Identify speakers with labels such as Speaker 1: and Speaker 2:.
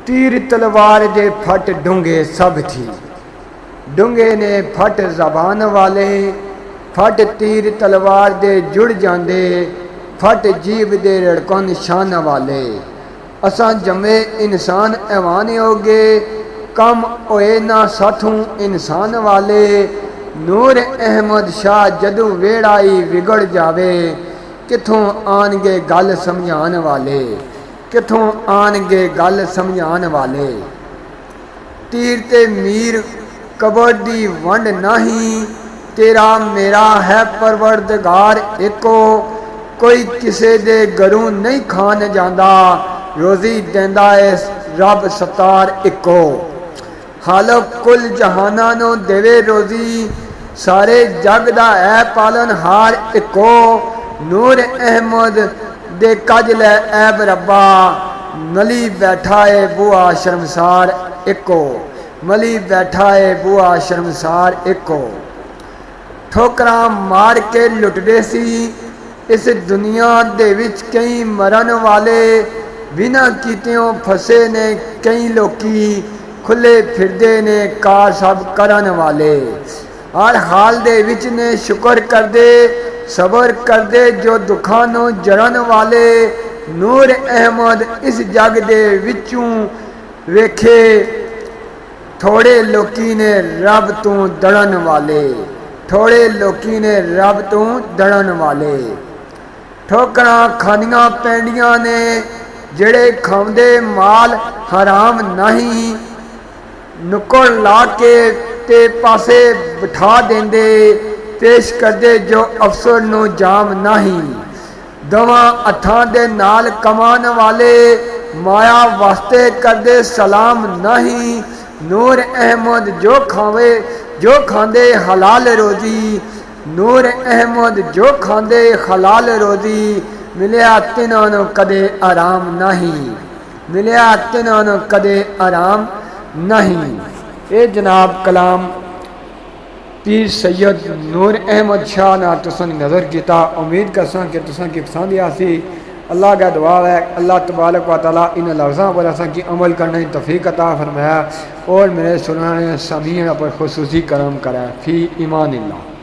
Speaker 1: तीर तलवार जे फट डूंगे सब थी, डूंगे ने फट जबान वाले, फट तीर तलवार दे जुड़ जांदे, फट जीव दे रड़कन शान वाले। असां जमे इंसान ऐवान होगे, कम होए ना साथों इंसान वाले। नूर अहमद शाह जदू वेड़ाई विगड़ जावे, किथों आनगे गल समझान वाले, किथों आनगे गल समझान वाले। तीर ते मीर कबर दी वंड नहीं, तेरा मेरा है परवरदिगार एको। कोई किसे दे घरों नहीं खान जांदा, रोज़ी देंदा है रब सतार इको। हालक कुल जहाना नो देवे रोज़ी, सारे जग दा है पालन हार इको। नूर अहमद दे कज लै ऐब रब्बा, मली बैठा है बुआ शर्मसार इको। मली बैठा है बुआ शर्मसार इको। ठोकरां मार के लुटदे सी, इस दुनिया दे विच कई मरन वाले। बिना कीतियों फसे ने कई लोकी, खुले फिरदे ने कार सब करन वाले। हर हाल दे विच ने शुक्र करदे, सबर करदे जो दुखां नूं जरन वाले। नूर अहमद इस जग दे विचों वेखे, थोड़े लोकी ने रब तू दड़न वाले। थोड़े लोकी ने रब तू दड़न वाले। ठोकरां खानियां पैंदियां ने, जेड़े खांदे माल हराम नहीं। नुक्कड़ ला के ते पासे बिठा देंदे, पेश करदे जो अफसर नूं जाम नहीं। दवा हत्थां दे नाल कमान वाले, माया वास्ते करदे सलाम नहीं। नूर अहमद जो खांदे हलाल रोजी, नूर अहमद जो खांदे हलाल रोजी। मिलिया तिन्हां नूं कदे आराम नहीं, मिलिया तिन्हां नूं कदे आराम नहीं। ये जनाब कलाम पीर सैयद नूर अहमद शाह ना तुसां नज़र किया। उम्मीद करसा कि तुसां की पसंद आसी। अल्लाह का दुआ है अल्लाह तबारक व तआला इन लफ्ज़ों पर असा की अमल करने की तौफीक अता फरमाया और मेरे सुनाने समीन पर खुसूसी करम करा। फी ईमान अल्लाह।